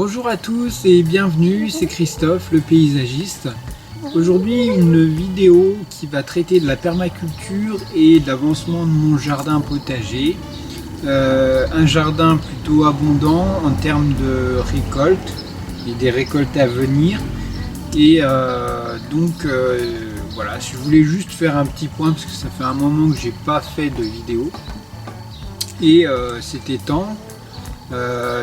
Bonjour à tous et bienvenue, c'est Christophe, le paysagiste. Aujourd'hui, une vidéo qui va traiter de la permaculture et de l'avancement de mon jardin potager. Un jardin plutôt abondant en termes de récoltes et des récoltes à venir. Et voilà, je voulais juste faire un petit point parce que ça fait un moment que j'ai pas fait de vidéo. Et c'était temps.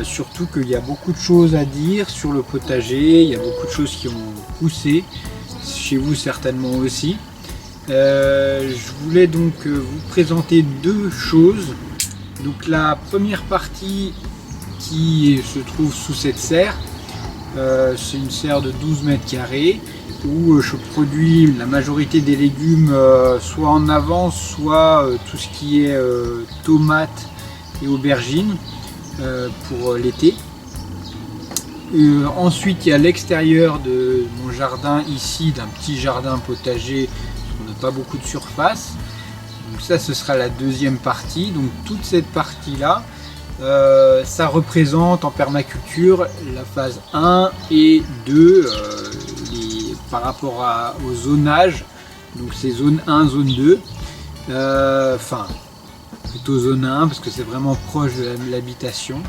Surtout qu'il y a beaucoup de choses à dire sur le potager, il y a beaucoup de choses qui ont poussé, chez vous certainement aussi. Je voulais donc vous présenter deux choses. Donc la première partie qui se trouve sous cette serre, c'est une serre de 12 mètres carrés où je produis la majorité des légumes soit en avance, soit tout ce qui est tomates et aubergines. Pour l'été. Ensuite, il y a l'extérieur de mon jardin ici, d'un petit jardin potager, on n'a pas beaucoup de surface. Donc ça, ce sera la deuxième partie. Donc toute cette partie-là, ça représente en permaculture la phase 1 et 2 par rapport au zonage. Donc c'est zone 1, zone 2. Plutôt zone 1 parce que c'est vraiment proche de l'habitation.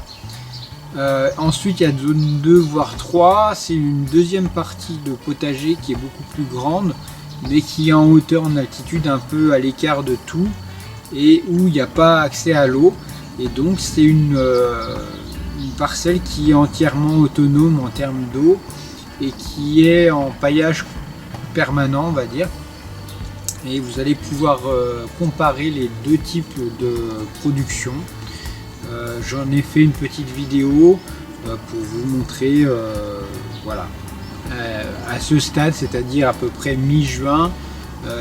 Ensuite il y a zone 2 voire 3, c'est une deuxième partie de potager qui est beaucoup plus grande mais qui est en hauteur, en altitude, un peu à l'écart de tout et où il n'y a pas accès à l'eau, et donc c'est une parcelle qui est entièrement autonome en termes d'eau et qui est en paillage permanent, on va dire. Et vous allez pouvoir comparer les deux types de production. J'en ai fait une petite vidéo pour vous montrer voilà, à ce stade, c'est-à-dire à peu près mi-juin,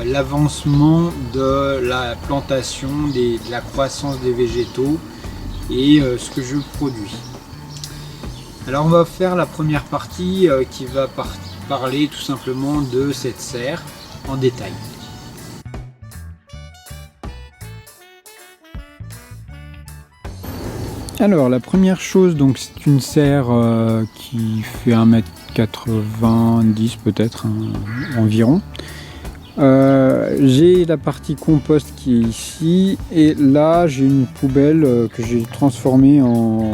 l'avancement de la plantation, de la croissance des végétaux et ce que je produis. Alors on va faire la première partie qui va parler tout simplement de cette serre en détail. Alors la première chose, donc c'est une serre qui fait 1,90 m peut-être environ. J'ai la partie compost qui est ici et là j'ai une poubelle que j'ai transformée en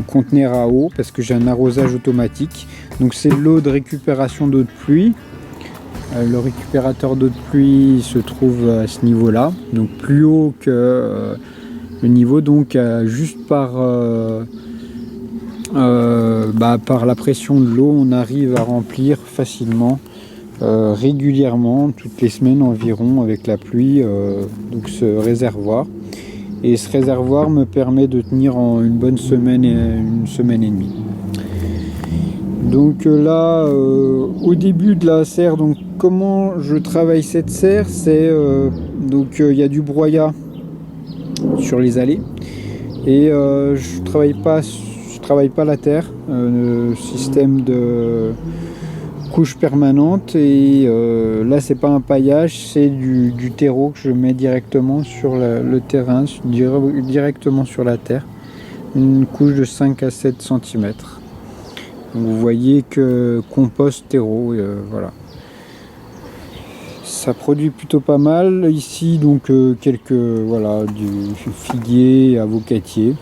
conteneur à eau parce que j'ai un arrosage automatique. Donc c'est l'eau de récupération d'eau de pluie. Le récupérateur d'eau de pluie se trouve à ce niveau là, donc plus haut que le niveau, donc juste par la pression de l'eau, on arrive à remplir facilement, régulièrement, toutes les semaines environ avec la pluie, donc ce réservoir. Et ce réservoir me permet de tenir en une bonne semaine et une semaine et demie. Donc là, au début de la serre, donc comment je travaille cette serre, c'est donc il y a du broyat sur les allées et je travaille pas la terre, système de couche permanente, et là c'est pas un paillage, c'est du terreau que je mets directement sur le terrain, directement sur la terre, une couche de 5 à 7 cm. Vous voyez que compost terreau, voilà. Ça produit plutôt pas mal ici, donc quelques, voilà, du figuier, avocatier.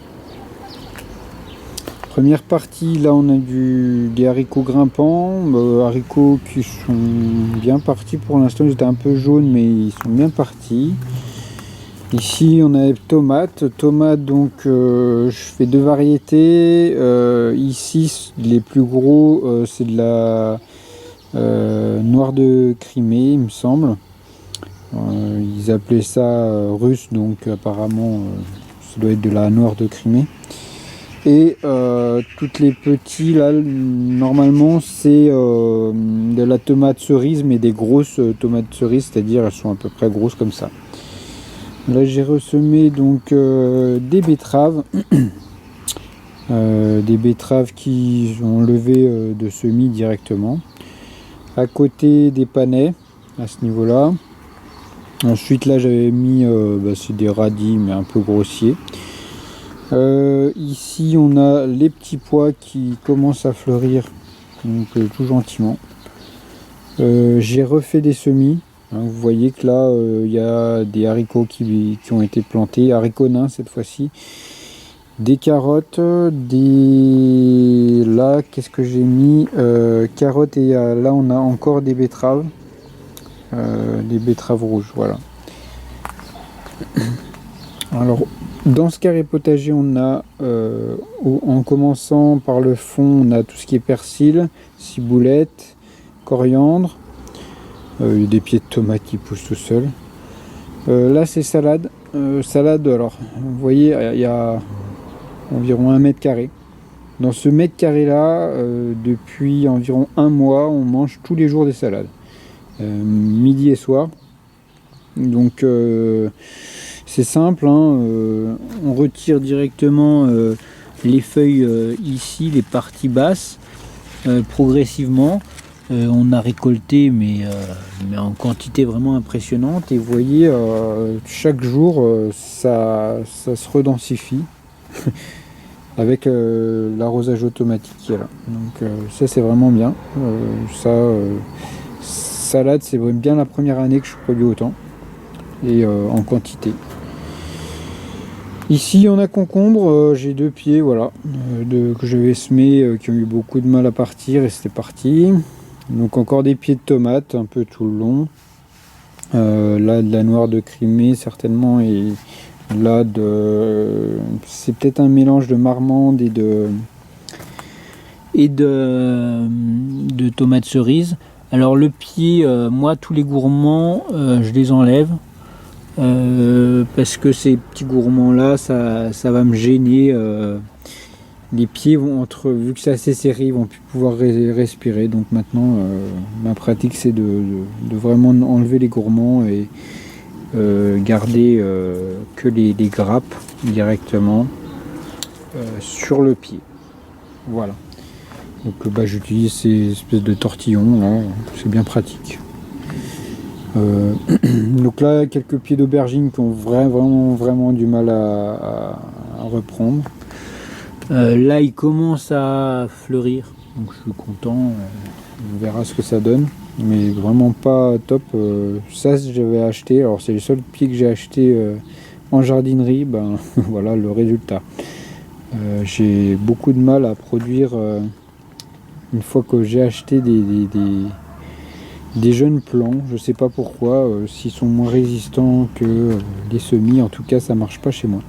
Première partie, là on a des haricots grimpants, haricots qui sont bien partis pour l'instant. Ils étaient un peu jaunes mais ils sont bien partis. Ici on a tomates, donc je fais deux variétés. Ici les plus gros c'est de la noir de Crimée, il me semble. Ils appelaient ça russe, donc apparemment ça doit être de la noir de Crimée. Et toutes les petits là, normalement c'est de la tomate cerise, mais des grosses tomates cerises, c'est-à-dire elles sont à peu près grosses comme ça. Là j'ai ressemé donc des betteraves. Des betteraves qui ont levé de semis directement. À côté des panais à ce niveau là. Ensuite là j'avais mis c'est des radis mais un peu grossiers. Ici on a les petits pois qui commencent à fleurir, donc tout gentiment. J'ai refait des semis. Hein, vous voyez que là il y a des haricots qui ont été plantés, haricots nains cette fois-ci, des carottes, là qu'est-ce que j'ai mis, carottes, et là on a encore des betteraves rouges, voilà. Alors dans ce carré potager on a en commençant par le fond, on a tout ce qui est persil, ciboulette, coriandre. Il y a des pieds de tomates qui poussent tout seuls. Là c'est salade. Salade, alors vous voyez il y a environ 1 mètre carré. Dans ce mètre carré là, depuis environ 1 mois, on mange tous les jours des salades. Midi et soir. Donc c'est simple, hein, on retire directement les feuilles ici, les parties basses, progressivement. On a récolté mais en quantité vraiment impressionnante, et vous voyez chaque jour ça se redensifie avec l'arrosage automatique qui est là. Donc ça c'est vraiment bien. Salade, c'est bien la première année que je produis autant et en quantité. Ici on a concombre, j'ai 2 pieds, voilà, que j'avais semés, qui ont eu beaucoup de mal à partir, et c'était parti. Donc encore des pieds de tomates un peu tout le long. Là de la noire de Crimée certainement, et là c'est peut-être un mélange de marmande et de tomates cerises. Alors le pied, moi tous les gourmands je les enlève. Parce que ces petits gourmands là ça va me gêner, les pieds vont vu que c'est assez serré, ils vont plus pouvoir respirer. Donc maintenant ma pratique c'est de vraiment enlever les gourmands et garder que les grappes directement sur le pied. Voilà, donc j'utilise ces espèces de tortillons là, c'est bien pratique. Donc là quelques pieds d'aubergine qui ont vraiment du mal à reprendre. Là il commence à fleurir, donc je suis content, on verra ce que ça donne, mais vraiment pas top. Ça j'avais acheté, alors c'est le seul pied que j'ai acheté en jardinerie, voilà le résultat. J'ai beaucoup de mal à produire une fois que j'ai acheté des jeunes plants, je sais pas pourquoi, s'ils sont moins résistants que les semis, en tout cas ça marche pas chez moi.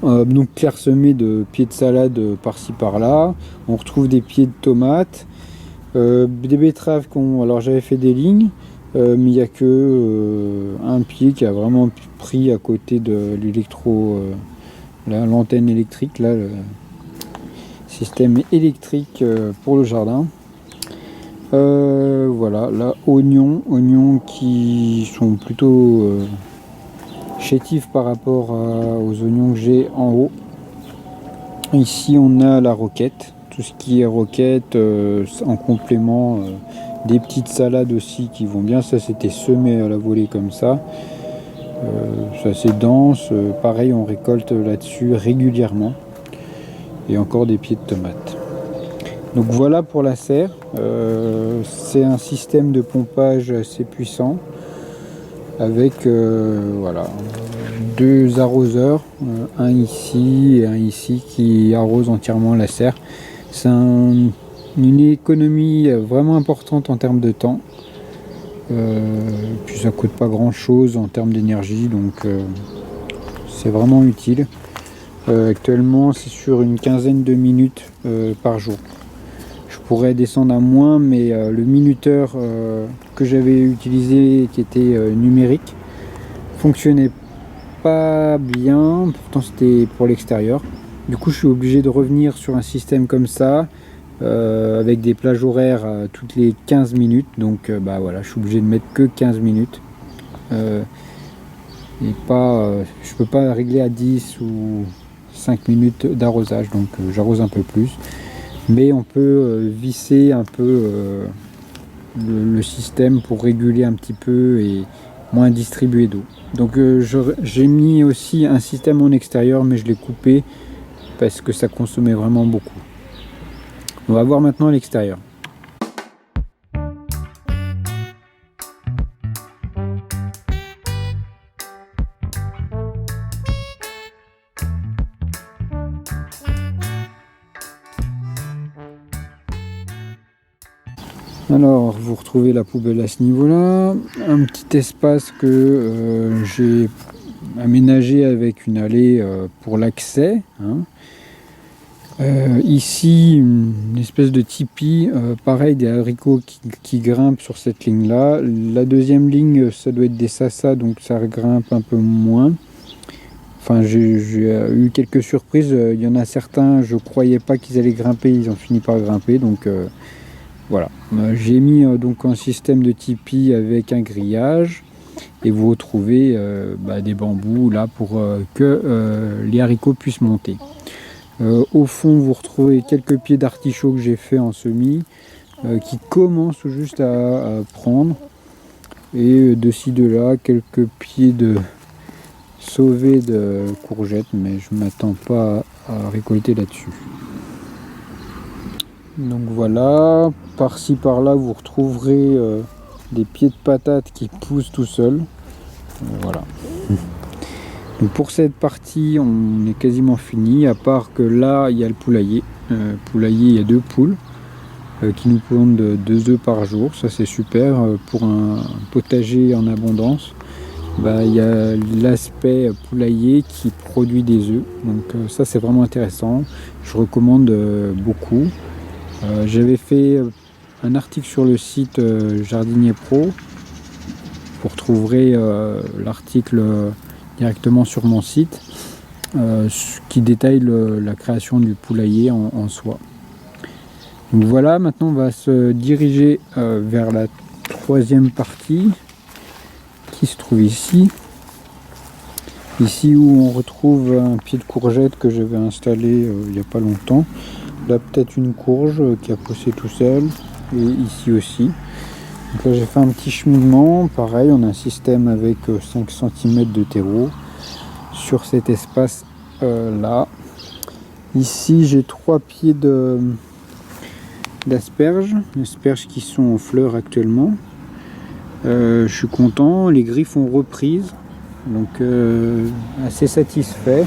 Donc clairsemé de pieds de salade par-ci par-là, on retrouve des pieds de tomates, des betteraves alors j'avais fait des lignes, mais il n'y a que un pied qui a vraiment pris à côté de l'antenne électrique, là, le système électrique pour le jardin. Voilà, là oignons qui sont plutôt chétifs par rapport aux oignons que j'ai en haut. Ici on a la roquette, tout ce qui est roquette, en complément des petites salades aussi qui vont bien. Ça c'était semé à la volée comme ça, c'est assez dense, pareil on récolte là-dessus régulièrement, et encore des pieds de tomates. Donc voilà pour la serre, c'est un système de pompage assez puissant avec voilà, 2 arroseurs, un ici et un ici qui arrose entièrement la serre. C'est une économie vraiment importante en termes de temps, puis ça coûte pas grand chose en termes d'énergie, donc c'est vraiment utile. Actuellement c'est sur une quinzaine de minutes par jour. Je pourrais descendre à moins, mais le minuteur que j'avais utilisé, qui était numérique, fonctionnait pas bien, pourtant c'était pour l'extérieur. Du coup je suis obligé de revenir sur un système comme ça, avec des plages horaires toutes les 15 minutes, donc voilà, je suis obligé de mettre que 15 minutes. Et pas, je peux pas régler à 10 ou 5 minutes d'arrosage, donc j'arrose un peu plus. Mais on peut visser un peu le système pour réguler un petit peu et moins distribué d'eau. Donc j'ai mis aussi un système en extérieur, mais je l'ai coupé parce que ça consommait vraiment beaucoup. On va voir maintenant l'extérieur. Alors, vous retrouvez la poubelle à ce niveau-là, un petit espace que j'ai aménagé avec une allée pour l'accès. Ici, une espèce de tipi, pareil, des haricots qui grimpent sur cette ligne-là. La deuxième ligne, ça doit être des sasa, donc ça grimpe un peu moins. Enfin, j'ai eu quelques surprises. Il y en a certains, je croyais pas qu'ils allaient grimper, ils ont fini par grimper, donc... Voilà, j'ai mis donc un système de tipi avec un grillage et vous retrouvez des bambous là pour que les haricots puissent monter. Au fond, vous retrouvez quelques pieds d'artichaut que j'ai fait en semis qui commencent juste à prendre, et de ci de là quelques pieds de sauvés de courgettes, mais je ne m'attends pas à récolter là-dessus. Donc voilà, par-ci par-là vous retrouverez des pieds de patates qui poussent tout seuls. Voilà. Donc pour cette partie on est quasiment fini, à part que là il y a le poulailler. Poulailler, il y a 2 poules qui nous pondent 2 œufs par jour, ça c'est super pour un potager en abondance. Il y a l'aspect poulailler qui produit des œufs, donc ça c'est vraiment intéressant, je recommande beaucoup. J'avais fait un article sur le site Jardinier Pro. Vous retrouverez l'article directement sur mon site qui détaille la création du poulailler en soi. Donc voilà, maintenant on va se diriger vers la 3e partie qui se trouve ici. Ici où on retrouve un pied de courgette que j'avais installé il n'y a pas longtemps. Là peut-être une courge qui a poussé tout seul, et ici aussi. Donc là j'ai fait un petit cheminement, pareil on a un système avec 5 cm de terreau sur cet espace là. Ici j'ai 3 pieds d'asperges qui sont en fleurs actuellement. Je suis content, les griffes ont reprise, donc assez satisfait,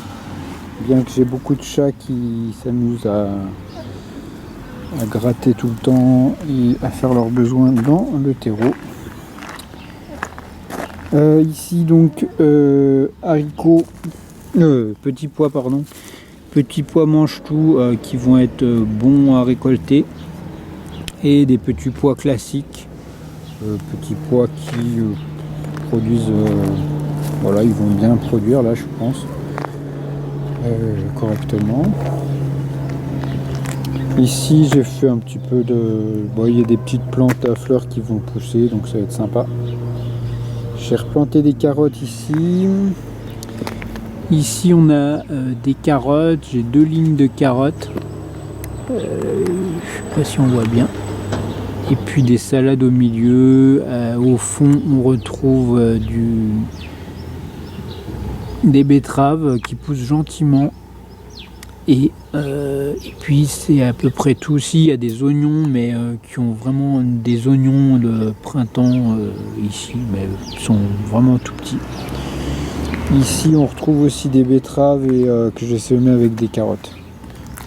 bien que j'ai beaucoup de chats qui s'amusent à gratter tout le temps et à faire leurs besoins dans le terreau. Ici donc haricots, petits pois pardon, petits pois mange-tout qui vont être bons à récolter, et des petits pois classiques, petits pois qui produisent, voilà, ils vont bien produire là je pense correctement. Ici j'ai fait un petit peu de... il y a des petites plantes à fleurs qui vont pousser, donc ça va être sympa. J'ai replanté des carottes ici. Ici on a des carottes, j'ai 2 lignes de carottes. Je sais pas si on voit bien. Et puis des salades au milieu. Au fond on retrouve des betteraves qui poussent gentiment. Et puis c'est à peu près tout. Aussi il y a des oignons, mais qui ont vraiment des oignons de printemps ici, mais ils sont vraiment tout petits. Ici on retrouve aussi des betteraves et que j'ai semé avec des carottes.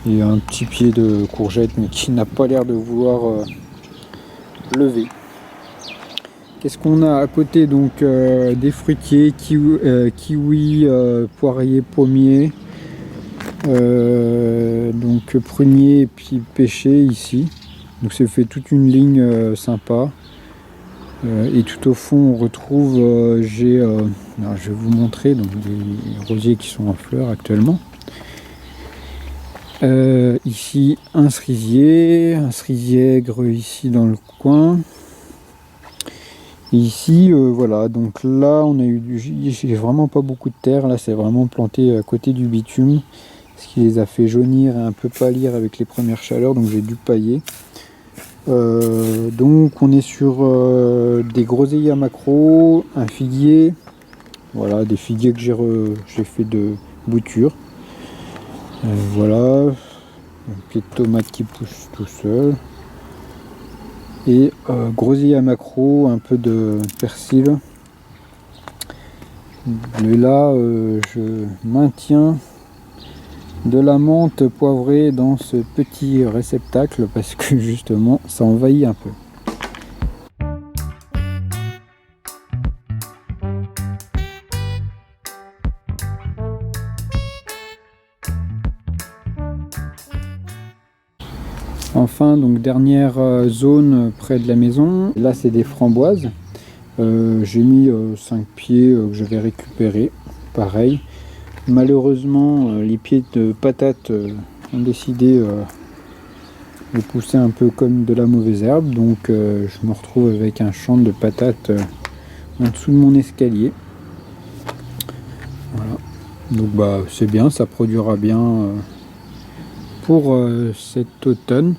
Et un petit pied de courgette, mais qui n'a pas l'air de vouloir lever. Qu'est-ce qu'on a à côté? Donc des fruitiers, kiwi, poirier, pommier. Donc prunier et puis pêcher ici, donc ça fait toute une ligne sympa, et tout au fond on retrouve je vais vous montrer donc des rosiers qui sont en fleurs actuellement. Ici un cerisier aigre ici dans le coin. Et ici voilà, donc là on a eu j'ai vraiment pas beaucoup de terre, là c'est vraiment planté à côté du bitume, ce qui les a fait jaunir et un peu pâlir avec les premières chaleurs, donc j'ai dû pailler. Donc on est sur des groseilliers à maquereau, un figuier, voilà, des figuiers que j'ai fait de bouture. Voilà, un pied de tomate qui pousse tout seul. Et groseillier à maquereau, un peu de persil. Et là, je maintiens de la menthe poivrée dans ce petit réceptacle parce que justement ça envahit un peu. Enfin, donc dernière zone près de la maison, là c'est des framboises. J'ai mis 5 pieds que j'avais récupérés, pareil. Malheureusement, les pieds de patates ont décidé de pousser un peu comme de la mauvaise herbe, donc je me retrouve avec un champ de patates en dessous de mon escalier. Voilà. Donc bah c'est bien, ça produira bien pour cet automne.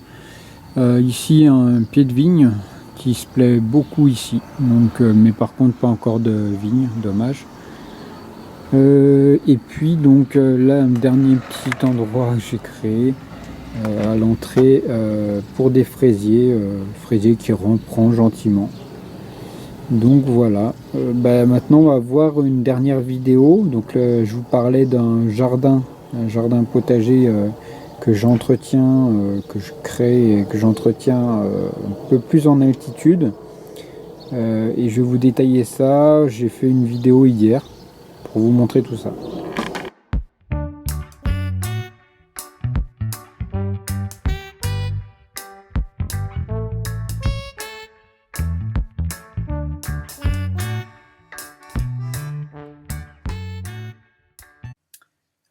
Ici un pied de vigne qui se plaît beaucoup ici, donc, mais par contre pas encore de vigne, dommage. Et puis donc là un dernier petit endroit que j'ai créé à l'entrée pour des fraisiers, fraisiers qui reprend gentiment. Donc voilà, maintenant on va voir une dernière vidéo. Donc je vous parlais d'un un jardin potager que j'entretiens, que je crée et que j'entretiens un peu plus en altitude. Et je vais vous détailler ça. J'ai fait une vidéo hier pour vous montrer tout ça.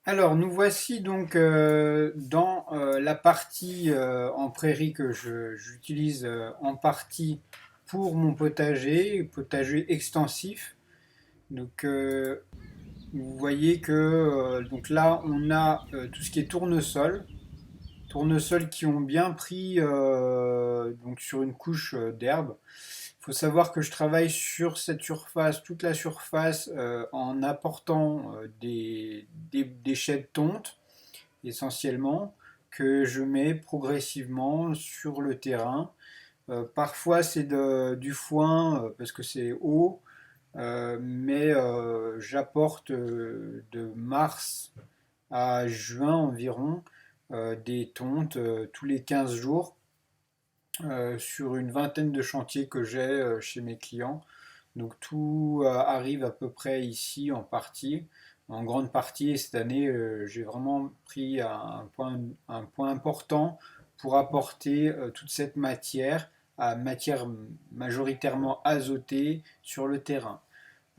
Alors nous voici donc dans la partie en prairie que j'utilise en partie pour mon potager extensif. Donc vous voyez que donc là on a tout ce qui est tournesol qui ont bien pris donc sur une couche d'herbe. Il faut savoir que je travaille sur cette surface, toute la surface, en apportant des déchets de tonte essentiellement que je mets progressivement sur le terrain. Parfois c'est du foin parce que c'est haut, mais j'apporte de mars à juin environ des tontes tous les 15 jours sur une vingtaine de chantiers que j'ai chez mes clients. Donc tout arrive à peu près ici en grande partie. Et cette année, j'ai vraiment pris un point important pour apporter toute cette matière majoritairement azotée sur le terrain.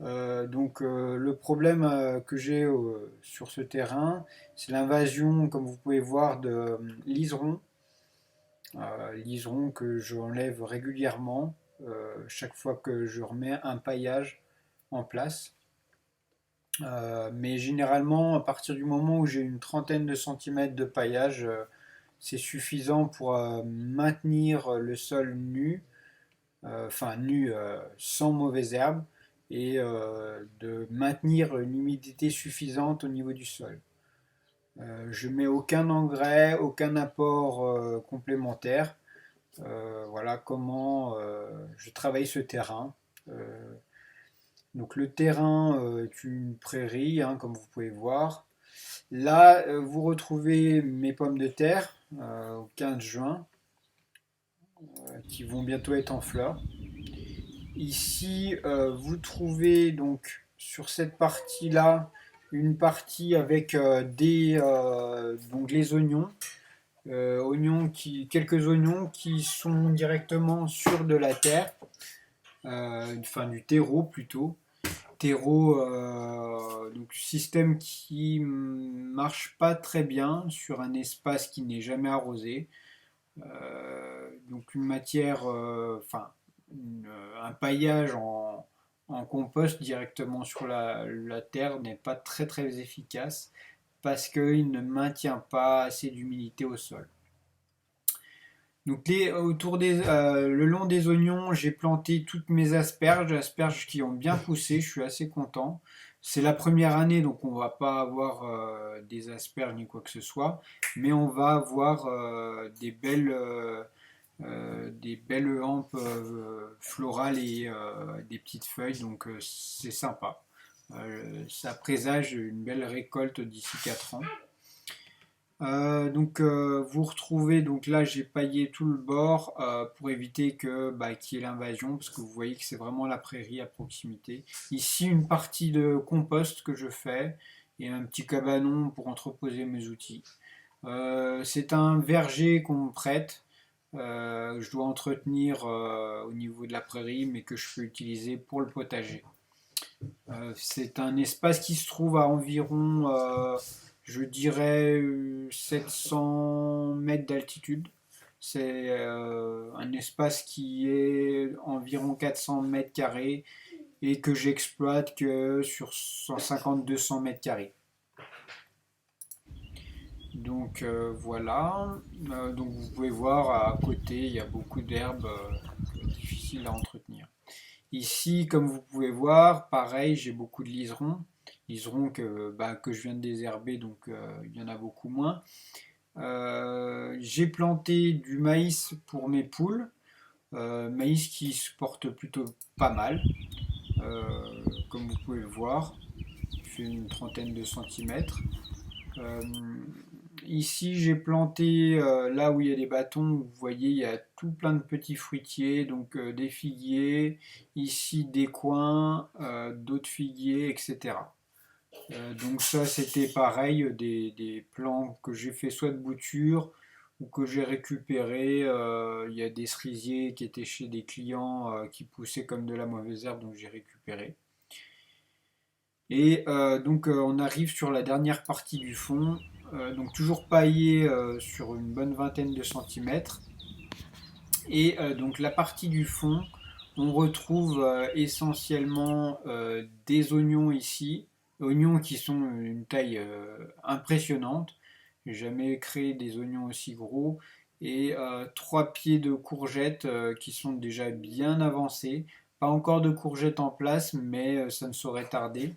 Le problème que j'ai sur ce terrain, c'est l'invasion, comme vous pouvez voir, de liserons. Liserons que j'enlève régulièrement chaque fois que je remets un paillage en place. Mais généralement, à partir du moment où j'ai une trentaine de centimètres de paillage, c'est suffisant pour maintenir le sol nu, sans mauvaises herbes, et de maintenir une humidité suffisante au niveau du sol. Je mets aucun engrais, aucun apport complémentaire. Voilà comment je travaille ce terrain. Euh, donc le terrain est une prairie, hein, comme vous pouvez voir. Là, vous retrouvez mes pommes de terre au 15 juin, qui vont bientôt être en fleurs. Ici, vous trouvez donc sur cette partie-là une partie avec donc les oignons. Quelques oignons qui sont directement sur de la terre, du terreau plutôt. Terreau, donc système qui marche pas très bien sur un espace qui n'est jamais arrosé. Donc une matière, un paillage en compost directement sur la terre n'est pas très très efficace parce qu'il ne maintient pas assez d'humidité au sol. Donc le long des oignons, j'ai planté toutes mes asperges qui ont bien poussé, je suis assez content. C'est la première année, donc on va pas avoir des asperges ni quoi que ce soit, mais on va avoir des belles hampes florales et des petites feuilles, donc c'est sympa. Ça présage une belle récolte d'ici 4 ans. Vous retrouvez, donc là j'ai paillé tout le bord pour éviter qu'il y ait l'invasion, parce que vous voyez que c'est vraiment la prairie à proximité. Ici une partie de compost que je fais et un petit cabanon pour entreposer mes outils. C'est un verger qu'on me prête, je dois entretenir au niveau de la prairie, mais que je peux utiliser pour le potager. C'est un espace qui se trouve à environ, je dirais, 700 mètres d'altitude. C'est un espace qui est environ 400 mètres carrés et que j'exploite que sur 150-200 mètres carrés. Donc voilà. Donc vous pouvez voir à côté, il y a beaucoup d'herbes difficiles à entretenir. Ici, comme vous pouvez voir, pareil, j'ai beaucoup de liserons. Liserons que je viens de désherber, donc il y en a beaucoup moins. J'ai planté du maïs pour mes poules. Maïs qui se porte plutôt pas mal, comme vous pouvez le voir. Il fait une trentaine de centimètres. Euh, Ici, j'ai planté là où il y a des bâtons. Vous voyez, il y a tout plein de petits fruitiers, donc des figuiers, ici des coings, d'autres figuiers, etc. Donc ça, c'était pareil, des plants que j'ai fait soit de bouture ou que j'ai récupéré. Il y a des cerisiers qui étaient chez des clients qui poussaient comme de la mauvaise herbe, donc j'ai récupéré. Et on arrive sur la dernière partie du fond, donc toujours paillé sur une bonne vingtaine de centimètres. Et donc la partie du fond, on retrouve essentiellement des oignons ici, oignons qui sont une taille impressionnante. J'ai jamais créé des oignons aussi gros. Et 3 pieds de courgettes qui sont déjà bien avancés. Pas encore de courgettes en place, mais ça ne saurait tarder.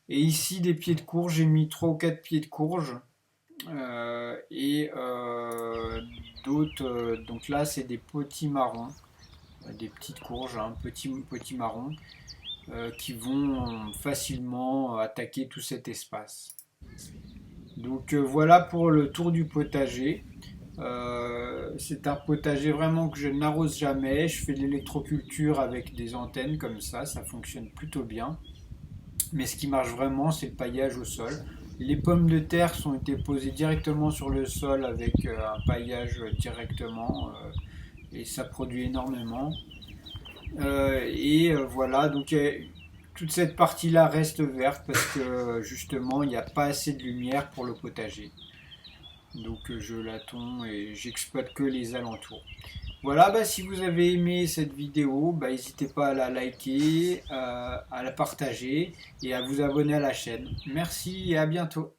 Et ici, des pieds de courge, j'ai mis 3 ou 4 pieds de courge. Et d'autres, donc là, c'est des petits marrons, des petites courges, hein, petits marrons, qui vont facilement attaquer tout cet espace. Donc voilà pour le tour du potager. C'est un potager vraiment que je n'arrose jamais. Je fais de l'électroculture avec des antennes comme ça fonctionne plutôt bien. Mais ce qui marche vraiment, c'est le paillage au sol. Les pommes de terre sont été posées directement sur le sol avec un paillage directement et ça produit énormément. Voilà, donc toute cette partie-là reste verte parce que justement il n'y a pas assez de lumière pour le potager. Donc je la tonds et j'exploite que les alentours. Voilà, si vous avez aimé cette vidéo, n'hésitez pas à la liker, à la partager et à vous abonner à la chaîne. Merci et à bientôt.